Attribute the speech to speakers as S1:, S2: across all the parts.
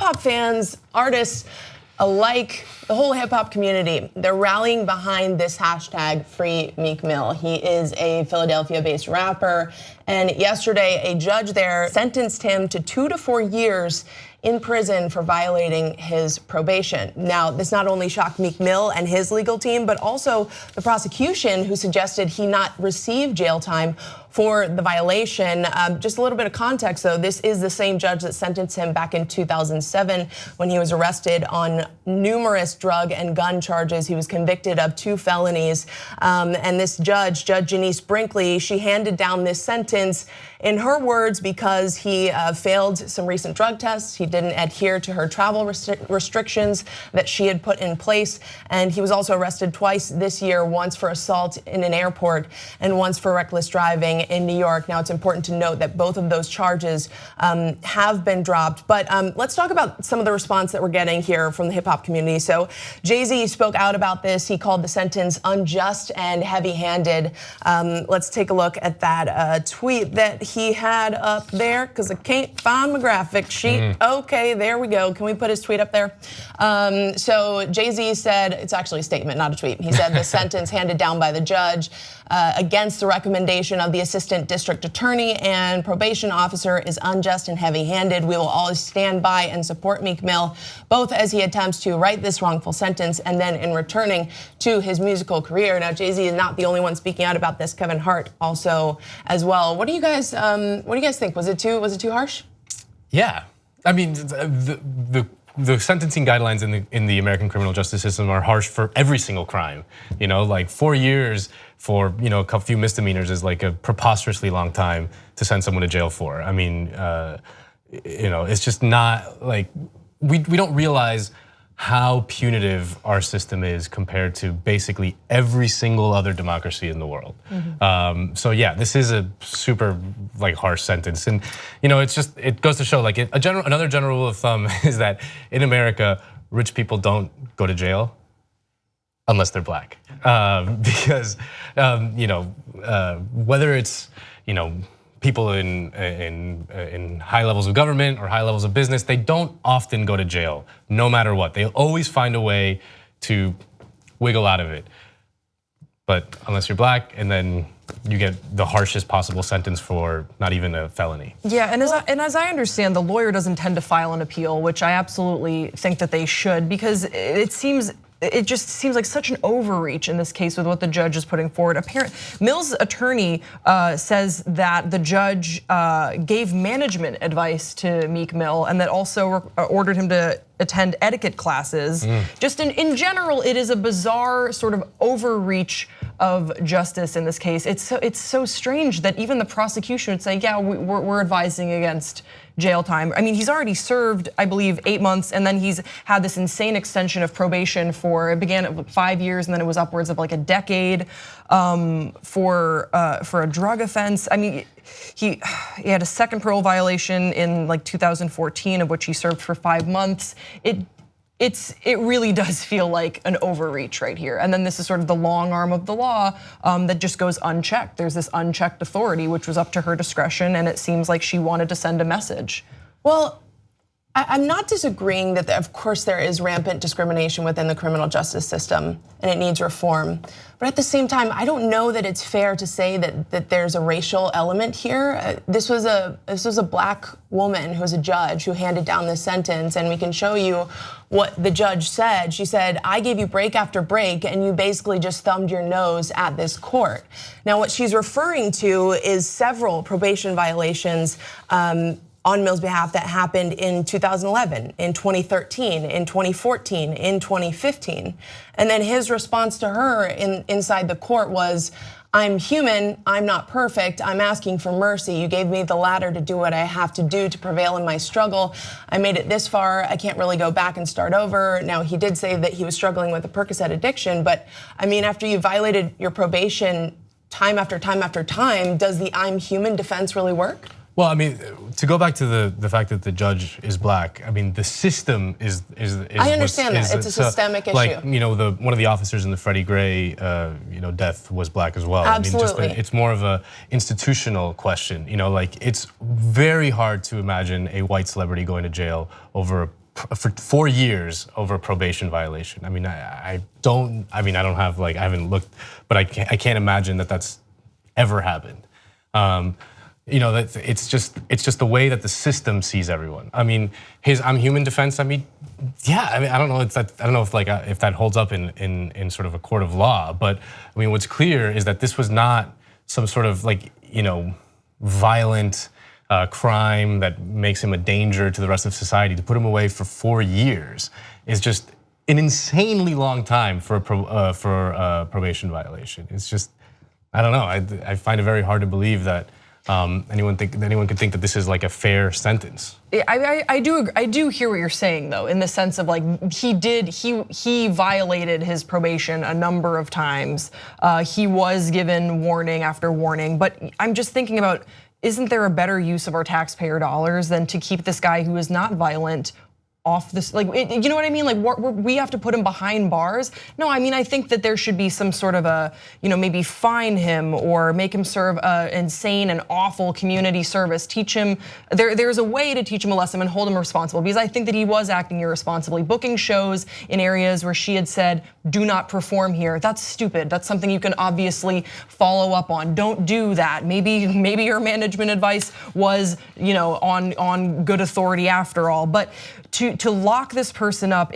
S1: hop fans, artists alike, the whole hip hop community, they're rallying behind this hashtag Free Meek Mill. He is a Philadelphia-based rapper, and yesterday a judge there sentenced him to 2 to 4 years in prison for violating his probation. Now, this not only shocked Meek Mill and his legal team, but also the prosecution, who suggested he not receive jail time for the violation. Just a little bit of context though, this is the same judge that sentenced him back in 2007 when he was arrested on numerous drug and gun charges. He was convicted of 2 felonies. And this judge, Judge Genece Brinkley, she handed down this sentence, in her words, because he failed some recent drug tests. He didn't adhere to her travel restrictions that she had put in place. And he was also arrested twice this year, once for assault in an airport and once for reckless driving in New York. Now, it's important to note that both of those charges have been dropped. But let's talk about some of the response that we're getting here from the hip hop community. So Jay-Z spoke out about this. He called the sentence unjust and heavy-handed. Let's take a look at that tweet that he had up there, because I can't find my graphic sheet. Okay, there we go. Can we put his tweet up there? So Jay-Z said, it's actually a statement, not a tweet. He said the sentence handed down by the judge against the recommendation of the assistant district attorney and probation officer is unjust and heavy-handed. We will always stand by and support Meek Mill, both as he attempts to right this wrongful sentence and then in returning to his musical career. Now, Jay-Z is not the only one speaking out about this. Kevin Hart also as well. What do you guys think? Was it too harsh?
S2: Yeah, I mean, the sentencing guidelines in the American criminal justice system are harsh for every single crime. You know, like 4 years for a few misdemeanors is like a preposterously long time to send someone to jail for. I mean, it's just not like we don't realize how punitive our system is compared to basically every single other democracy in the world. So yeah, this is a super harsh sentence, and it goes to show another general rule of thumb is that in America, rich people don't go to jail unless they're black, because whether it's people in high levels of government or high levels of business, they don't often go to jail, no matter what. They always find a way to wiggle out of it. But unless you're black, and then you get the harshest possible sentence for not even a felony.
S3: Yeah, and as I understand, the lawyer doesn't tend to file an appeal, which I absolutely think that they should, because it just seems like such an overreach in this case with what the judge is putting forward. Mill's attorney says that the judge gave management advice to Meek Mill and that also ordered him to attend etiquette classes. Just in general, it is a bizarre sort of overreach of justice in this case. It's so strange that even the prosecution would say, yeah, we're advising against jail time. I mean, he's already served, I believe, 8 months, and then he's had this insane extension of probation it began at 5 years, and then it was upwards of like a decade for a drug offense. I mean, he had a second parole violation in like 2014, of which he served for 5 months. It really does feel like an overreach right here. And then this is sort of the long arm of the law that just goes unchecked. There's this unchecked authority, which was up to her discretion, and it seems like she wanted to send a message.
S1: Well, I'm not disagreeing that of course there is rampant discrimination within the criminal justice system and it needs reform. But at the same time, I don't know that it's fair to say that there's a racial element here. This was a black woman who was a judge who handed down this sentence, and we can show you what the judge said. She said, I gave you break after break and you basically just thumbed your nose at this court. Now, what she's referring to is several probation violations on Mill's behalf that happened in 2011, in 2013, in 2014, in 2015. And then his response to her inside the court was, I'm human, I'm not perfect, I'm asking for mercy. You gave me the ladder to do what I have to do to prevail in my struggle. I made it this far, I can't really go back and start over. Now, he did say that he was struggling with a Percocet addiction, but I mean, after you violated your probation time after time after time, does the I'm human defense really work?
S2: Well, I mean, to go back to the fact that the judge is black, I mean, the system is
S1: I understand that it's a systemic issue.
S2: Like, one of the officers in the Freddie Gray, death was black as well.
S1: Absolutely.
S2: I mean, it's more of a institutional question. Like, it's very hard to imagine a white celebrity going to jail over for 4 years over a probation violation. I mean, I don't have I haven't looked, but I can't imagine that that's ever happened. That it's just the way that the system sees everyone. I mean, his "I'm human" defense. I mean, yeah. I mean, I don't know. I don't know if that holds up in sort of a court of law. But I mean, what's clear is that this was not some sort of violent crime that makes him a danger to the rest of society. To put him away for 4 years is just an insanely long time for a probation violation. It's just, I don't know. I find it very hard to believe that anyone could think that this is like a fair sentence.
S3: I do hear what you're saying though, in the sense of he violated his probation a number of times. He was given warning after warning, but I'm just thinking about, isn't there a better use of our taxpayer dollars than to keep this guy who is not violent off this, you know what I mean? We have to put him behind bars. No, I mean, I think that there should be some sort of a, maybe fine him or make him serve insane and awful community service. Teach him, there's a way to teach him a lesson and hold him responsible, because I think that he was acting irresponsibly, booking shows in areas where she had said, do not perform here. That's stupid. That's something you can obviously follow up on. Don't do that. Maybe your management advice was, on good authority after all, but to lock this person up,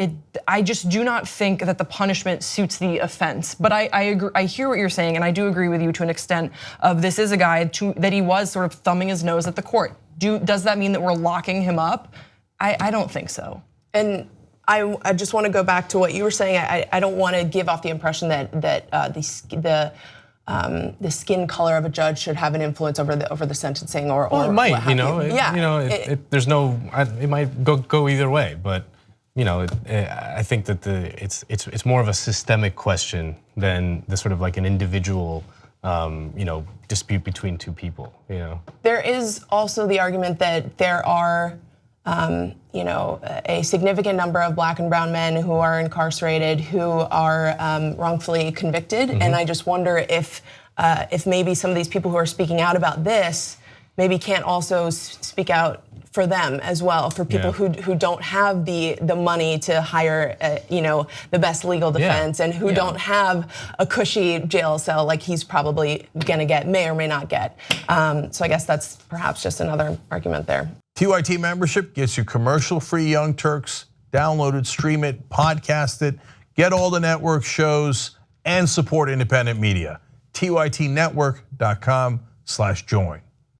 S3: I just do not think that the punishment suits the offense. But I agree, I hear what you're saying, and I do agree with you to an extent of this is a guy that he was sort of thumbing his nose at the court. Does that mean that we're locking him up? I don't think so.
S1: And I just want to go back to what you were saying. I don't want to give off the impression that the skin color of a judge should have an influence over the sentencing or
S2: it might, there's no, it might go either way, but I think that it's more of a systemic question than the sort of like an individual dispute between two people.
S1: There is also the argument that there are a significant number of Black and brown men who are incarcerated who are wrongfully convicted, and I just wonder if maybe some of these people who are speaking out about this maybe can't also speak out for them as well, for people who don't have the money to hire the best legal defense and who don't have a cushy jail cell like he's probably gonna get, may or may not get. So I guess that's perhaps just another argument there.
S4: TYT membership gets you commercial-free Young Turks. Download it, stream it, podcast it, get all the network shows, and support independent media. TYTnetwork.com/join.